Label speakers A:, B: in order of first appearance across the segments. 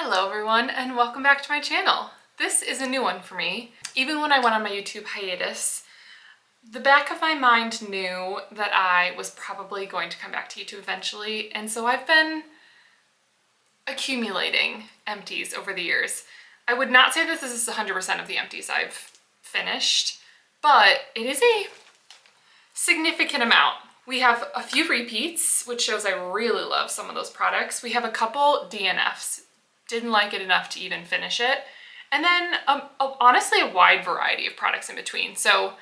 A: Hello everyone and welcome back to my channel. This is a new one for me. Even when I went on my YouTube hiatus, the back of my mind knew that I was probably going to come back to YouTube eventually, and so I've been accumulating empties over the years. I would not say this is 100% of the empties I've finished, but it is a significant amount. We have a few repeats, which shows I really love some of those products. We have a couple DNFs. Didn't like it enough to even finish it. And then honestly a wide variety of products in between. So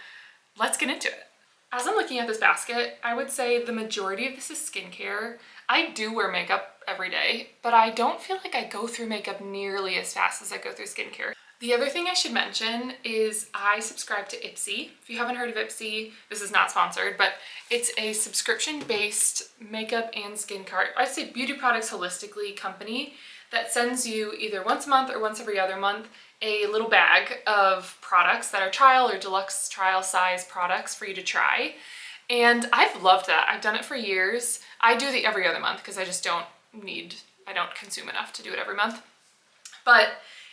A: let's get into it. As I'm looking at this basket, I would say the majority of this is skincare. I do wear makeup every day, but I don't feel like I go through makeup nearly as fast as I go through skincare. The other thing I should mention is I subscribe to Ipsy. If you haven't heard of Ipsy, this is not sponsored, but it's a subscription-based makeup and skincare, I'd say beauty products holistically company that sends you either once a month or once every other month a little bag of products that are trial or deluxe trial size products for you to try. And I've loved that. I've done it for years. I do the every other month because I just don't consume enough to do it every month. But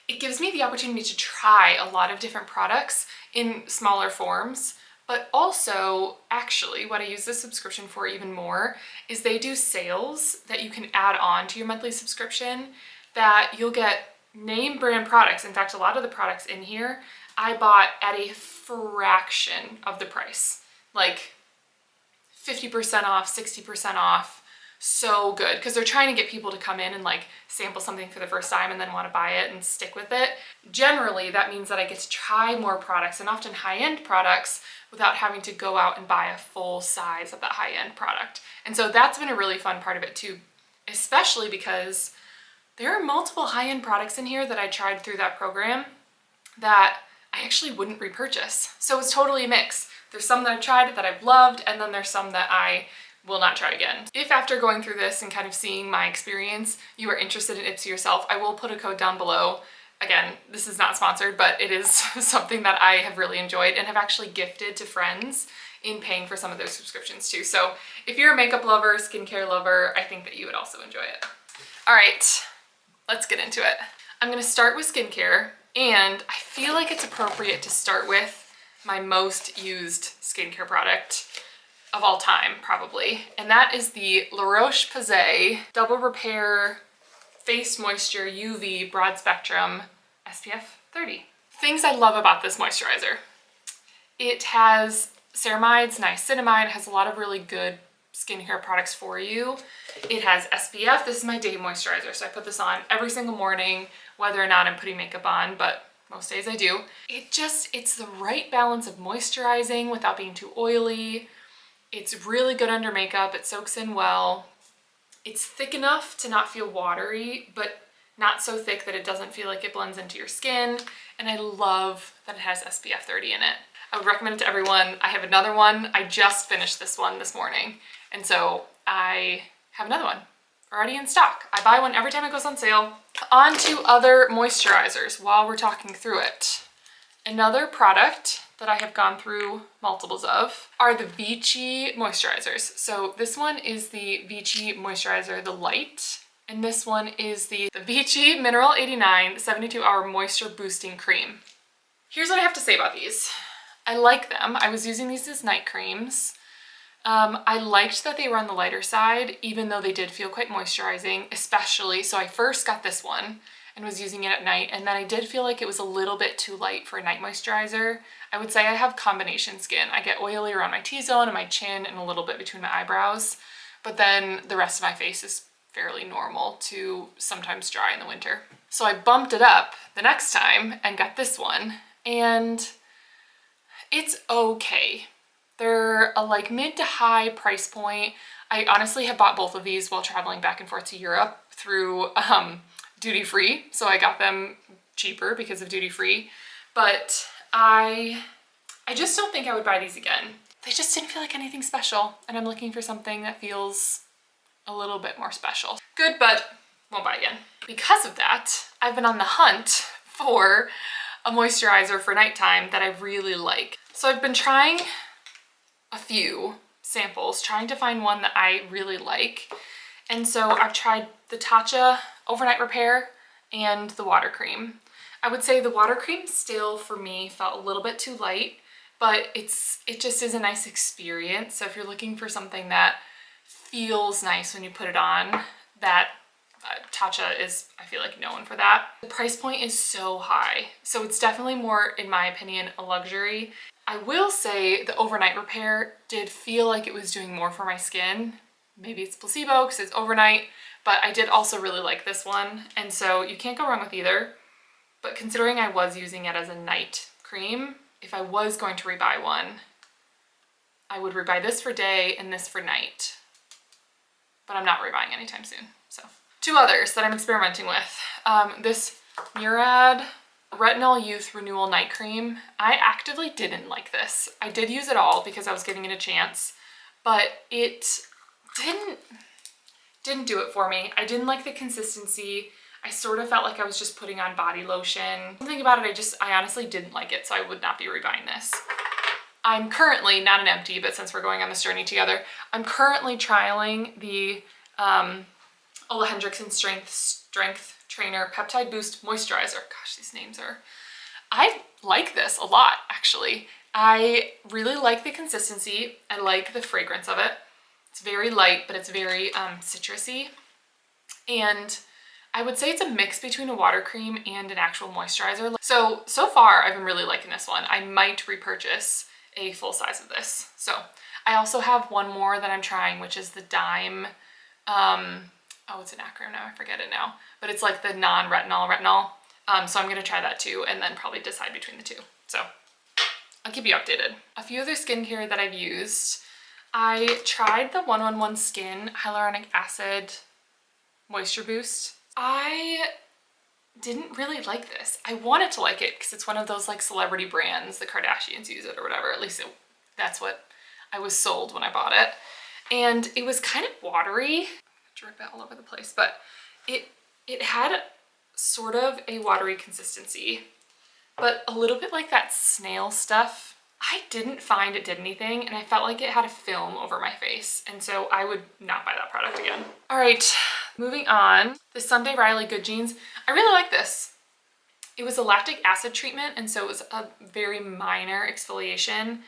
A: it gives me the opportunity to try a lot of different products in smaller forms. But also, actually, what I use this subscription for even more is they do sales that you can add on to your monthly subscription that you'll get name brand products. In fact, a lot of the products in here I bought at a fraction of the price, like 50% off, 60% off. So good, because they're trying to get people to come in and like sample something for the first time and then want to buy it and stick with it. Generally, that means that I get to try more products, and often high-end products, without having to go out and buy a full size of that high-end product. And so that's been a really fun part of it too, especially because there are multiple high-end products in here that I tried through that program that I actually wouldn't repurchase. So it's totally a mix. There's some that I've tried that I've loved, and then there's some that I will not try again. If after going through this and kind of seeing my experience, you are interested in Ipsy yourself, I will put a code down below. Again, this is not sponsored, but it is something that I have really enjoyed and have actually gifted to friends in paying for some of their subscriptions too. So if you're a makeup lover, skincare lover, I think that you would also enjoy it. All right, let's get into it. I'm gonna start with skincare, and I feel like it's appropriate to start with my most used skincare product of all time, probably. And that is the La Roche-Posay Double Repair Face Moisture UV Broad Spectrum SPF 30. Things I love about this moisturizer. It has ceramides, niacinamide, has a lot of really good skincare products for you. It has SPF. This is my day moisturizer, so I put this on every single morning, whether or not I'm putting makeup on, but most days I do. It's the right balance of moisturizing without being too oily. It's really good under makeup. It soaks in well. It's thick enough to not feel watery, but not so thick that it doesn't feel like it blends into your skin. And I love that it has SPF 30 in it. I would recommend it to everyone. I have another one. I just finished this one this morning. And so I have another one already in stock. I buy one every time it goes on sale. On to other moisturizers while we're talking through it. Another product that I have gone through multiples of are the Vichy moisturizers. So this one is the Vichy Moisturizer, the Light, and this one is the Vichy Mineral 89 72-Hour Moisture Boosting Cream. Here's what I have to say about these. I like them. I was using these as night creams. I liked that they were on the lighter side, even though they did feel quite moisturizing, especially, so I first got this one and was using it at night, and then I did feel like it was a little bit too light for a night moisturizer. I would say I have combination skin. I get oily around my T-zone and my chin and a little bit between my eyebrows, but then the rest of my face is fairly normal to sometimes dry in the winter. So I bumped it up the next time and got this one, and it's okay. They're a like mid to high price point. I honestly have bought both of these while traveling back and forth to Europe through duty-free, so I got them cheaper because of duty-free, but I just don't think I would buy these again. They just didn't feel like anything special, and I'm looking for something that feels a little bit more special. Good, but won't buy again. Because of that, I've been on the hunt for a moisturizer for nighttime that I really like. So I've been trying a few samples, trying to find one that I really like. And so I've tried the Tatcha Overnight Repair and the water cream. I would say the water cream still for me felt a little bit too light, but it just is a nice experience. So if you're looking for something that feels nice when you put it on, that Tatcha is, I feel like, known for that. The price point is so high, so it's definitely more, in my opinion, a luxury. I will say the overnight repair did feel like it was doing more for my skin. Maybe it's placebo because it's overnight, but I did also really like this one, and so you can't go wrong with either. But considering I was using it as a night cream, if I was going to rebuy one, I would rebuy this for day and this for night. But I'm not rebuying anytime soon, so. Two others that I'm experimenting with. This Murad Retinol Youth Renewal Night Cream. I actively didn't like this. I did use it all because I was giving it a chance, but it didn't do it for me. I didn't like the consistency. I sort of felt like I was just putting on body lotion. Something about it, I honestly didn't like it, so I would not be rebuying this. I'm currently, not an empty, but since we're going on this journey together, I'm currently trialing the Ole Hendrickson Strength Trainer Peptide Boost Moisturizer. Gosh, these names are... I like this a lot, actually. I really like the consistency. I like the fragrance of it. It's very light, but it's very citrusy. And I would say it's a mix between a water cream and an actual moisturizer. So far, I've been really liking this one. I might repurchase a full size of this. So I also have one more that I'm trying, which is the Dime, oh, it's an acronym now, I forget it now, but it's like the non-retinol. So I'm gonna try that too, and then probably decide between the two. So I'll keep you updated. A few other skincare that I've used. I tried the 111 Skin Hyaluronic Acid Moisture Boost. I didn't really like this. I wanted to like it because it's one of those like celebrity brands, the Kardashians use it or whatever. At least that's what I was sold when I bought it. And it was kind of watery. Drip it all over the place, but it had sort of a watery consistency, but a little bit like that snail stuff. I didn't find it did anything, and I felt like it had a film over my face, and so I would not buy that product again. All right, moving on. The Sunday Riley Good Genes. I really like this. It was a lactic acid treatment, and so it was a very minor exfoliation,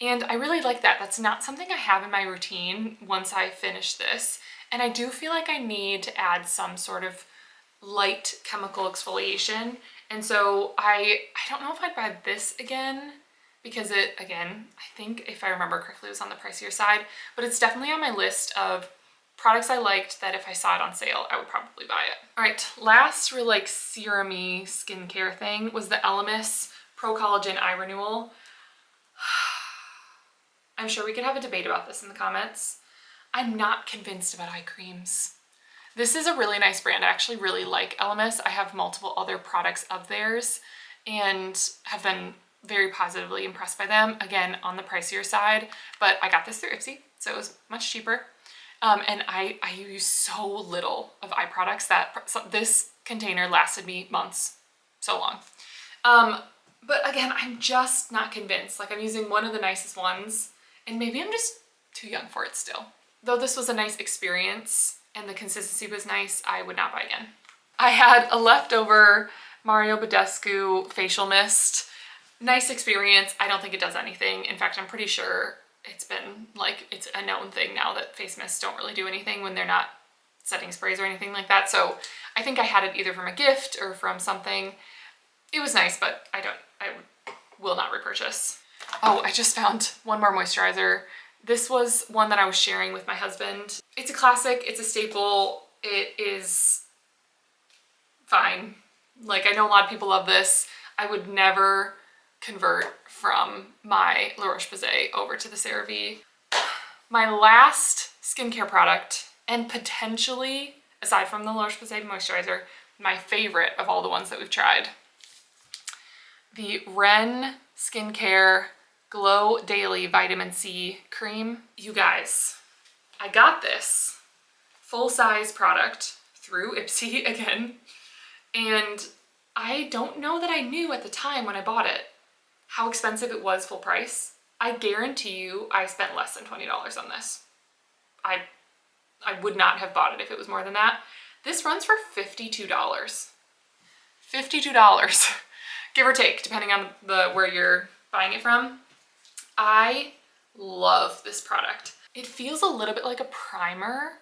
A: and I really like that. That's not something I have in my routine once I finish this. And I do feel like I need to add some sort of light chemical exfoliation. And so I don't know if I'd buy this again because it, again, I think if I remember correctly, it was on the pricier side, but it's definitely on my list of products I liked that if I saw it on sale, I would probably buy it. All right, last real like serum-y skincare thing was the Elemis Pro Collagen Eye Renewal. I'm sure we could have a debate about this in the comments. I'm not convinced about eye creams. This is a really nice brand. I actually really like Elemis. I have multiple other products of theirs and have been very positively impressed by them. Again, on the pricier side, but I got this through Ipsy, so it was much cheaper. And I use so little of eye products that this container lasted me months, so long. But again, I'm just not convinced. Like, I'm using one of the nicest ones, and maybe I'm just too young for it still. Though this was a nice experience and the consistency was nice, I would not buy again. I had a leftover Mario Badescu facial mist. Nice experience. I don't think it does anything. In fact, I'm pretty sure it's been like, it's a known thing now that face mists don't really do anything when they're not setting sprays or anything like that. So I think I had it either from a gift or from something. It was nice, but I will not repurchase. Oh, I just found one more moisturizer. This was one that I was sharing with my husband. It's a classic, it's a staple, it is fine. Like, I know a lot of people love this. I would never convert from my La Roche-Posay over to the CeraVe. My last skincare product, and potentially, aside from the La Roche-Posay moisturizer, my favorite of all the ones that we've tried. The Ren Skincare Glow Daily Vitamin C Cream. You guys, I got this full-size product through Ipsy again, and I don't know that I knew at the time when I bought it how expensive it was full price. I guarantee you I spent less than $20 on this. I would not have bought it if it was more than that. This runs for $52. $52, give or take, depending on where you're buying it from. I love this product. It feels a little bit like a primer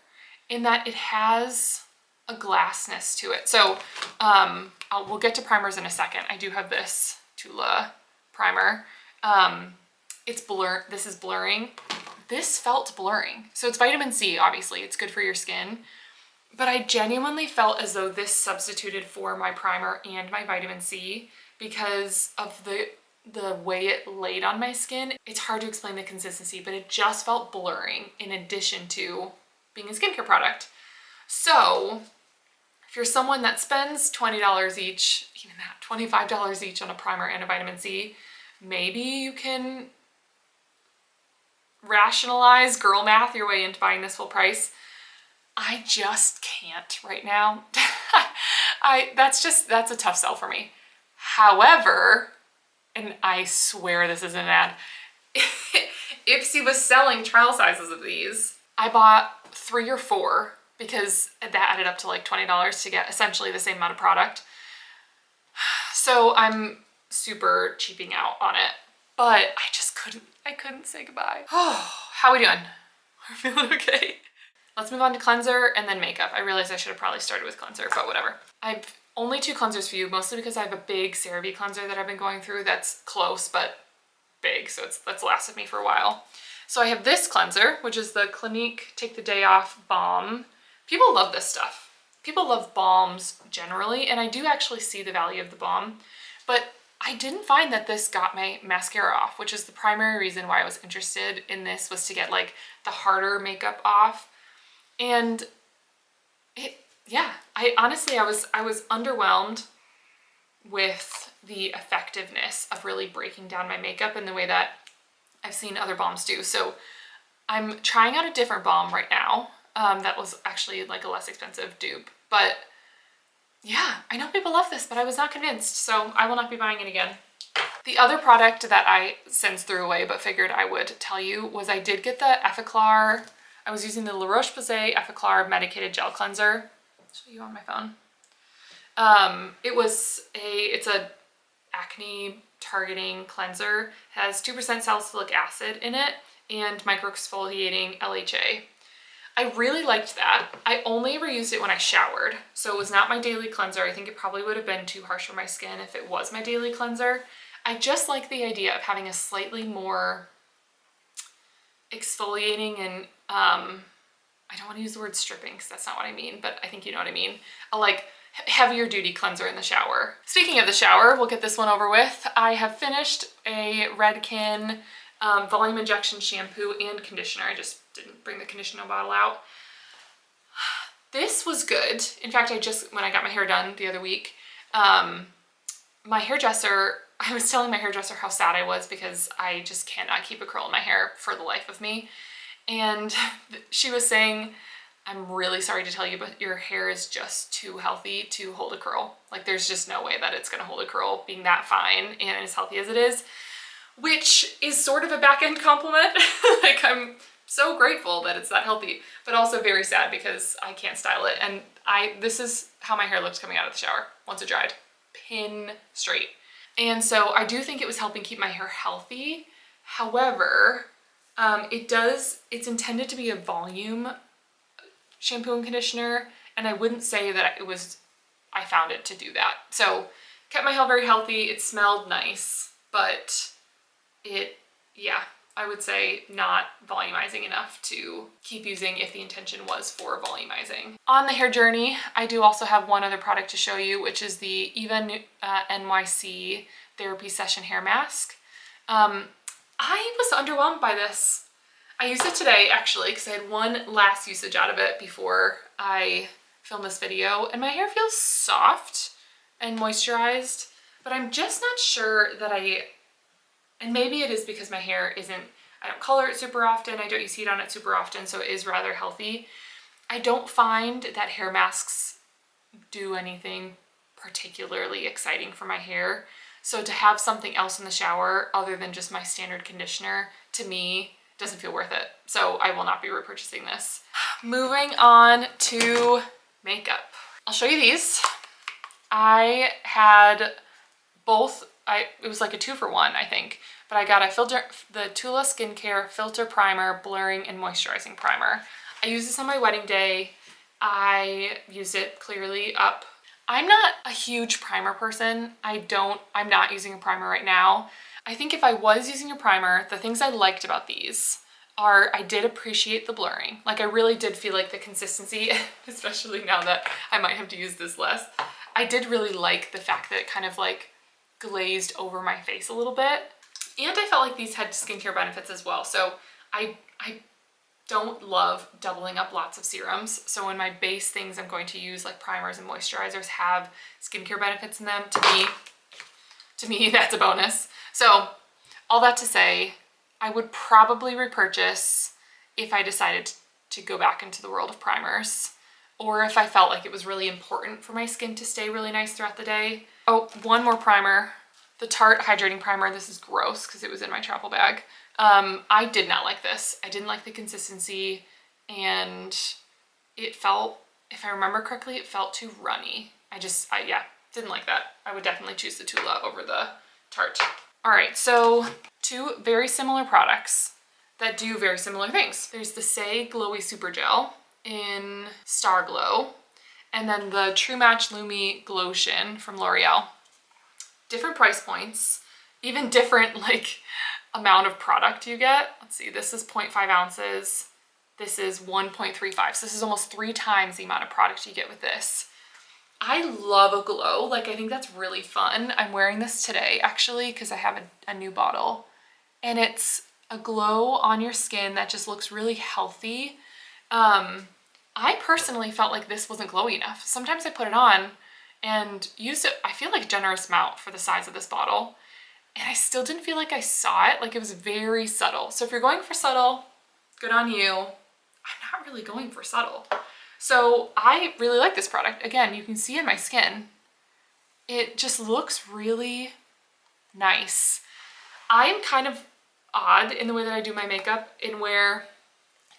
A: in that it has a glassness to it. So we'll get to primers in a second. I do have this Tula primer. It's blur. This is blurring. This felt blurring. So it's vitamin C, obviously. It's good for your skin. But I genuinely felt as though this substituted for my primer and my vitamin C because of the way it laid on my skin. It's hard to explain the consistency, but it just felt blurring in addition to being a skincare product. So if you're someone that spends $20 each, even that, $25 each on a primer and a vitamin C, maybe you can rationalize girl math your way into buying this full price. I just can't right now. That's a tough sell for me. However, and I swear this isn't an ad, Ipsy was selling trial sizes of these. I bought 3 or 4 because that added up to like $20 to get essentially the same amount of product. So I'm super cheaping out on it, but I couldn't say goodbye. Oh, how are we doing? We're feeling okay. Let's move on to cleanser and then makeup. I realized I should have probably started with cleanser, but whatever. I've only 2 cleansers for you, mostly because I have a big CeraVe cleanser that I've been going through that's close but big, so that's lasted me for a while. So I have this cleanser, which is the Clinique Take the Day Off Balm. People love this stuff. People love balms generally, and I do actually see the value of the balm, but I didn't find that this got my mascara off, which is the primary reason why I was interested in this, was to get like the harder makeup off. And I honestly was underwhelmed with the effectiveness of really breaking down my makeup in the way that I've seen other balms do. So I'm trying out a different balm right now. That was actually like a less expensive dupe, but yeah, I know people love this, but I was not convinced, so I will not be buying it again. The other product that I since threw away but figured I would tell you was I did get the Effaclar. I was using the La Roche-Posay Effaclar Medicated Gel Cleanser. I'll show you on my phone. It's a acne targeting cleanser. It has 2% salicylic acid in it and microexfoliating LHA. I really liked that. I only ever used it when I showered, so it was not my daily cleanser. I think it probably would have been too harsh for my skin if it was my daily cleanser. I just like the idea of having a slightly more exfoliating and I don't want to use the word stripping because that's not what I mean, but I think you know what I mean. A like heavier duty cleanser in the shower. Speaking of the shower, we'll get this one over with. I have finished a Redken volume injection shampoo and conditioner. I just didn't bring the conditioner bottle out. This was good. In fact, when I got my hair done the other week, my hairdresser, I was telling my hairdresser how sad I was because I just cannot keep a curl in my hair for the life of me. And she was saying, I'm really sorry to tell you, but your hair is just too healthy to hold a curl. Like there's just no way that it's gonna hold a curl being that fine and as healthy as it is, which is sort of a back-end compliment. Like I'm so grateful that it's that healthy, but also very sad because I can't style it. And this is how my hair looks coming out of the shower once it dried, pin straight. And so I do think it was helping keep my hair healthy. However, it's intended to be a volume shampoo and conditioner, and I wouldn't say that I found it to do that. So kept my hair very healthy. It smelled nice, but I would say not volumizing enough to keep using if the intention was for volumizing. On the hair journey, I do also have one other product to show you, which is the Eva NYC Therapy Session Hair Mask. I was underwhelmed by this. I used it today actually because I had one last usage out of it before I filmed this video, and my hair feels soft and moisturized, but I'm just not sure that and maybe it is because my hair I don't color it super often, I don't use heat on it super often, so it is rather healthy. I don't find that hair masks do anything particularly exciting for my hair. So to have something else in the shower other than just my standard conditioner, to me, doesn't feel worth it. So I will not be repurchasing this. Moving on to makeup. I'll show you these. I had both, it was like a 2-for-1, I think, but I got the Tula Skincare Filter Primer, Blurring and Moisturizing Primer. I used this on my wedding day. I used it clearly up. I'm not a huge primer person. I'm not using a primer right now. I think if I was using a primer, the things I liked about these are I did appreciate the blurring. Like I really did feel like the consistency, especially now that I might have to use this less. I did really like the fact that it kind of like glazed over my face a little bit. And I felt like these had skincare benefits as well. So I don't love doubling up lots of serums. So when my base things I'm going to use like primers and moisturizers have skincare benefits in them, to me that's a bonus. So all that to say, I would probably repurchase if I decided to go back into the world of primers, or if I felt like it was really important for my skin to stay really nice throughout the day. Oh, one more primer, the Tarte Hydrating Primer. This is gross because it was in my travel bag. I did not like this. I didn't like the consistency, and it felt, if I remember correctly, it felt too runny. Yeah, didn't like that. I would definitely choose the Tula over the Tarte. All right, so two very similar products that do very similar things. There's the Say Glowy Super Gel in Star Glow, and then the True Match Lumi Glotion from L'Oreal. Different price points, even different like amount of product you get. Let's see, this is 0.5 ounces. This is 1.35. So this is almost 3 times the amount of product you get with this. I love a glow. Like, I think that's really fun. I'm wearing this today actually because I have a new bottle, and it's a glow on your skin that just looks really healthy. I personally felt like this wasn't glowy enough. Sometimes I put it on and used it, I feel like a generous amount for the size of this bottle, and I still didn't feel like I saw it. Like, it was very subtle. So if you're going for subtle, good on you. I'm not really going for subtle. So I really like this product. Again, you can see in my skin, it just looks really nice. I'm kind of odd in the way that I do my makeup, in where,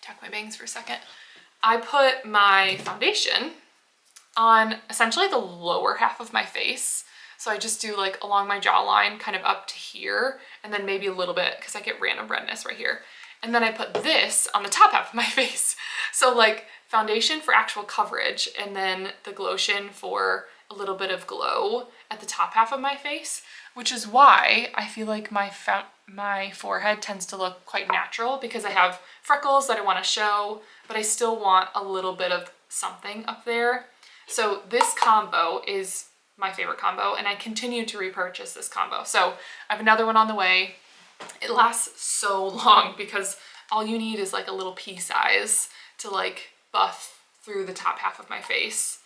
A: tuck my bangs for a second, I put my foundation on essentially the lower half of my face. So I just do like along my jawline, kind of up to here, and then maybe a little bit because I get random redness right here. And then I put this on the top half of my face. So like foundation for actual coverage, and then the Glotion for a little bit of glow at the top half of my face, which is why I feel like my forehead tends to look quite natural, because I have freckles that I want to show, but I still want a little bit of something up there. So this combo is my favorite combo, and I continue to repurchase this combo. So I have another one on the way. It lasts so long because all you need is like a little pea size to like buff through the top half of my face.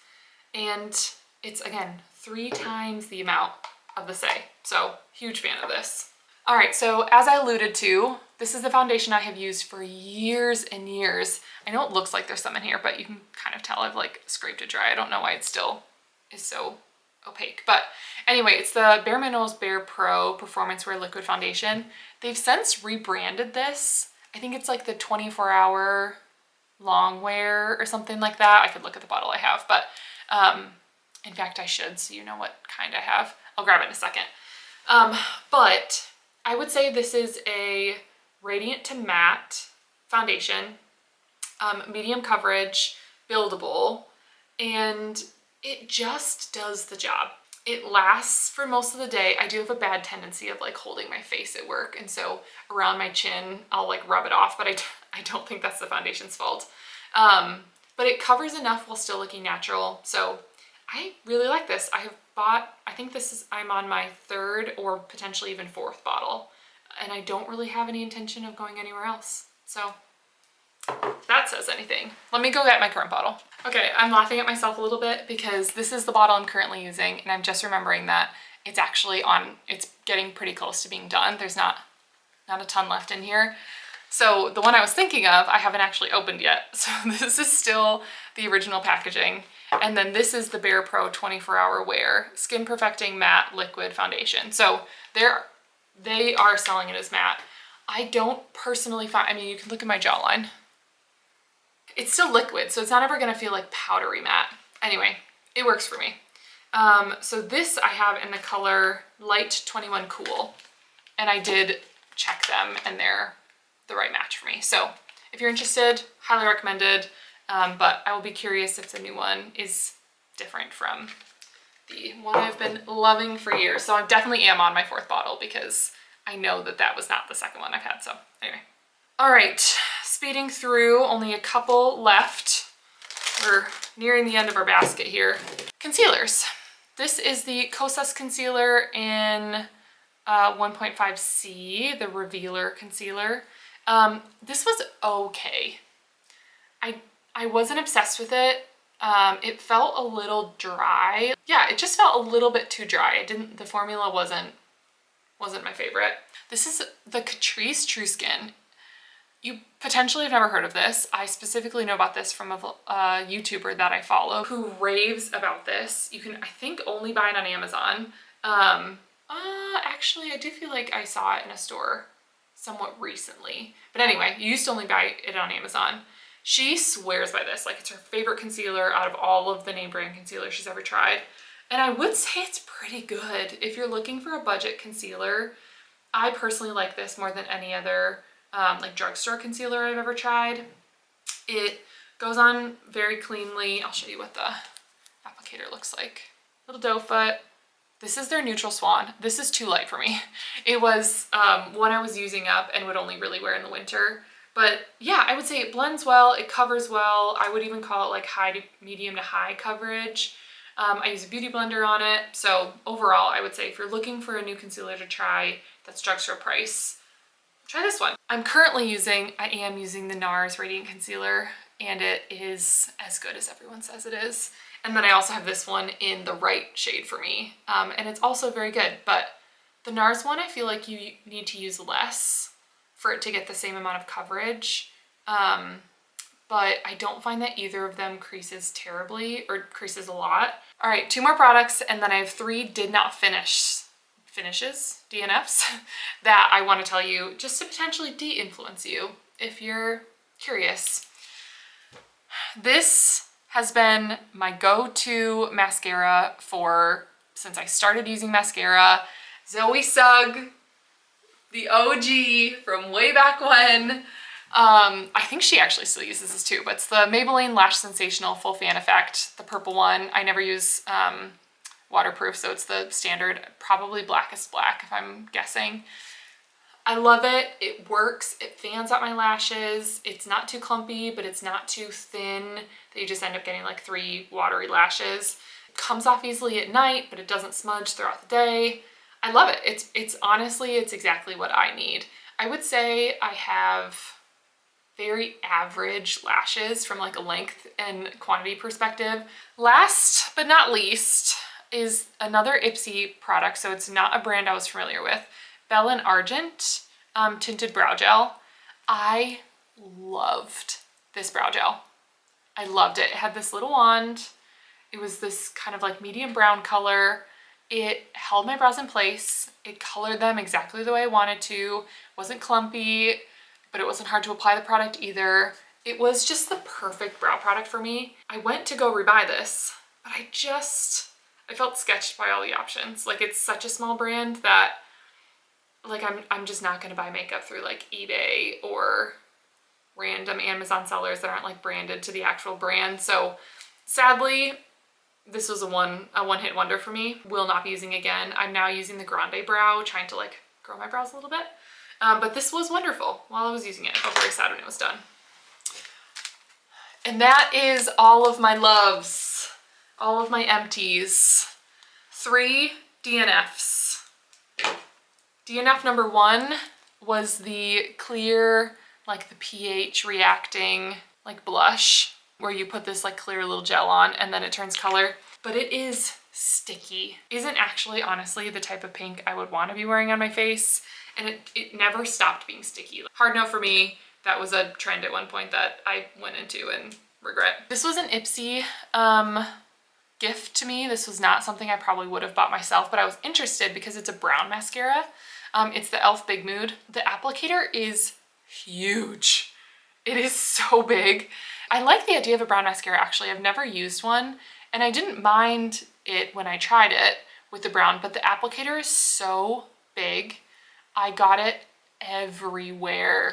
A: And it's, again, 3 times the amount of the Say. So huge fan of this. All right, so as I alluded to, this is the foundation I have used for years and years. I know it looks like there's some in here, but you can kind of tell I've like scraped it dry. I don't know why it still is so opaque. But anyway, it's the Bare Minerals Bare Pro Performance Wear Liquid Foundation. They've since rebranded this. I think it's like the 24-hour long wear or something like that. I could look at the bottle I have, but in fact I should, so you know what kind I have. I'll grab it in a second. But I would say this is a radiant to matte foundation, medium coverage, buildable, and it just does the job. It lasts for most of the day. I do have a bad tendency of like holding my face at work, and so around my chin I'll like rub it off, but I don't think that's the foundation's fault. But it covers enough while still looking natural. So I really like this. I have bought, I think I'm on my 3rd or potentially even 4th bottle, and I don't really have any intention of going anywhere else. So if that says anything. Let me go get my current bottle. Okay, I'm laughing at myself a little bit because this is the bottle I'm currently using, and I'm just remembering that it's actually it's getting pretty close to being done. There's not a ton left in here. So the one I was thinking of, I haven't actually opened yet. So this is still the original packaging. And then this is the Bare Pro 24-hour wear Skin Perfecting Matte Liquid Foundation. So they are selling it as matte. I don't personally find, I mean, you can look at my jawline. It's still liquid, so it's not ever gonna feel like powdery matte. Anyway, it works for me. So this I have in the color Light 21 Cool, and I did check them and they're the right match for me. So if you're interested, highly recommended, but I will be curious if the new one is different from the one I've been loving for years. So I definitely am on my 4th bottle because I know that that was not the second one I've had. So anyway. All right, speeding through, only a couple left. We're nearing the end of our basket here. Concealers. This is the Kosas concealer in 1.5C, the Revealer concealer. This was okay. I wasn't obsessed with it. It felt a little dry. Yeah, it just felt a little bit too dry. The formula wasn't my favorite. This is the Catrice True Skin. You potentially have never heard of this. I specifically know about this from a YouTuber that I follow who raves about this. You can, I think, only buy it on Amazon. Actually, I do feel like I saw it in a store somewhat recently. But anyway, you used to only buy it on Amazon. She swears by this. Like, it's her favorite concealer out of all of the name brand concealers she's ever tried. And I would say it's pretty good. If you're looking for a budget concealer, I personally like this more than any other like drugstore concealer I've ever tried. It goes on very cleanly. I'll show you what the applicator looks like. Little doe foot. This is their Neutral Swan. This is too light for me. It was one I was using up and would only really wear in the winter. But yeah, I would say it blends well, it covers well. I would even call it like medium to high coverage. I use a beauty blender on it. So overall, I would say if you're looking for a new concealer to try that's drugstore price, try this one. I am using the NARS Radiant Concealer, and it is as good as everyone says it is. And then I also have this one in the right shade for me. And it's also very good, but the NARS one, I feel like you need to use less for it to get the same amount of coverage. But I don't find that either of them creases terribly or creases a lot. All right, 2 more products, and then I have 3 did not finishes, DNFs, that I want to tell you just to potentially de-influence you if you're curious. This has been my go-to mascara since I started using mascara. Zoe Sugg, the OG from way back when. I think she actually still uses this too, but it's the Maybelline Lash Sensational Full Fan Effect, the purple one. I never use waterproof, so it's the standard, probably Blackest Black if I'm guessing. I love it. It works. It fans out my lashes. It's not too clumpy, but it's not too thin that you just end up getting like 3 watery lashes. It comes off easily at night, but it doesn't smudge throughout the day. I love it. It's honestly, it's exactly what I need. I would say I have very average lashes from like a length and quantity perspective. Last but not least is another Ipsy product, so it's not a brand I was familiar with. Belle and Argent Tinted Brow Gel. I loved this brow gel. I loved it. It had this little wand. It was this kind of like medium brown color. It held my brows in place. It colored them exactly the way I wanted to. Wasn't clumpy, but it wasn't hard to apply the product either. It was just the perfect brow product for me. I went to go rebuy this, but I felt sketched by all the options. Like, it's such a small brand that like I'm just not gonna buy makeup through like eBay or random Amazon sellers that aren't like branded to the actual brand. So sadly, this was a one-hit wonder for me. Will not be using again. I'm now using the Grande Brow, trying to like grow my brows a little bit. But this was wonderful while I was using it. I felt very sad when it was done. And that is all of my loves, all of my empties. 3 DNFs. DNF number 1 was the clear, like the pH reacting like blush, where you put this like clear little gel on and then it turns color, but it is sticky. Isn't actually honestly the type of pink I would want to be wearing on my face, and it never stopped being sticky. Hard no for me. That was a trend at one point that I went into and regret. This was an Ipsy gift to me. This was not something I probably would have bought myself, but I was interested because it's a brown mascara. It's the e.l.f. Big Mood. The applicator is huge. It is so big. I like the idea of a brown mascara actually. I've never used one, and I didn't mind it when I tried it with the brown, but the applicator is so big. I got it everywhere,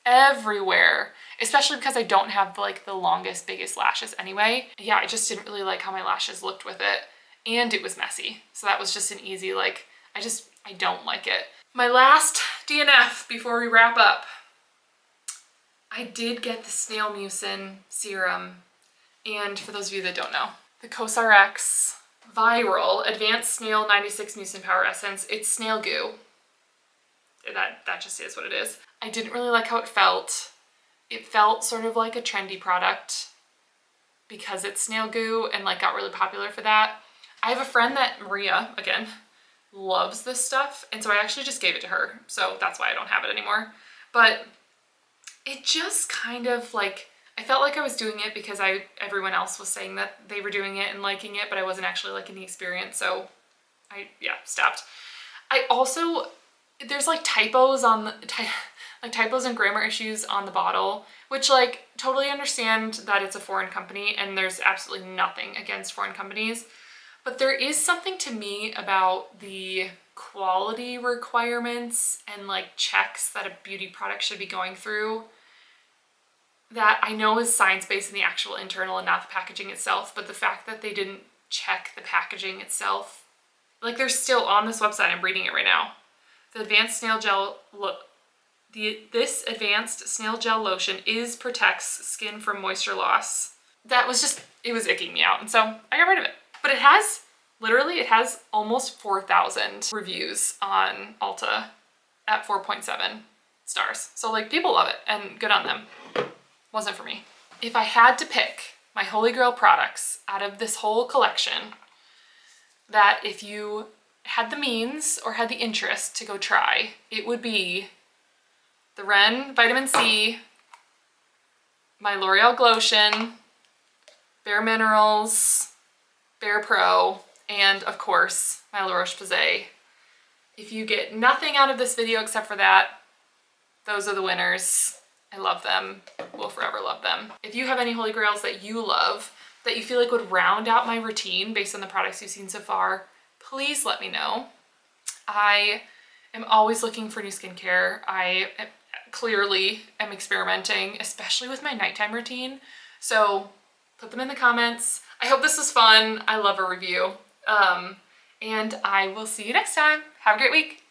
A: everywhere, especially because I don't have like the longest, biggest lashes anyway. Yeah, I just didn't really like how my lashes looked with it, and it was messy. So that was just an easy, like, I don't like it. My last DNF before we wrap up. I did get the snail mucin serum, and for those of you that don't know, the CosRx Viral Advanced Snail 96 Mucin Power Essence. It's snail goo. That just is what it is. I didn't really like how it felt. It felt sort of like a trendy product because it's snail goo and like got really popular for that. I have a friend that, Maria, again, loves this stuff, and so I actually just gave it to her. So that's why I don't have it anymore. But it just kind of like, I felt like I was doing it because everyone else was saying that they were doing it and liking it, but I wasn't actually liking the experience, so I stopped. I also, there's like typos on the, like typos and grammar issues on the bottle, which like totally understand that it's a foreign company and there's absolutely nothing against foreign companies, but there is something to me about the quality requirements and like checks that a beauty product should be going through that I know is science-based in the actual internal and not the packaging itself, but the fact that they didn't check the packaging itself, like they're still on this website, I'm reading it right now. The advanced snail gel, this advanced snail gel lotion protects skin from moisture loss. That was just, it was icking me out, and so I got rid of it. But it has, literally, it has almost 4,000 reviews on Ulta at 4.7 stars. So like people love it and good on them. Wasn't for me. If I had to pick my holy grail products out of this whole collection that if you had the means or had the interest to go try, it would be the Ren Vitamin C, my L'Oreal Glotion, Bare Minerals, Bare Pro, and of course my La Roche-Posay. If you get nothing out of this video except for that, those are the winners. I love them, will forever love them. If you have any holy grails that you love, that you feel like would round out my routine based on the products you've seen so far, please let me know. I am always looking for new skincare. I clearly am experimenting, especially with my nighttime routine. So put them in the comments. I hope this was fun. I love a review. And I will see you next time. Have a great week.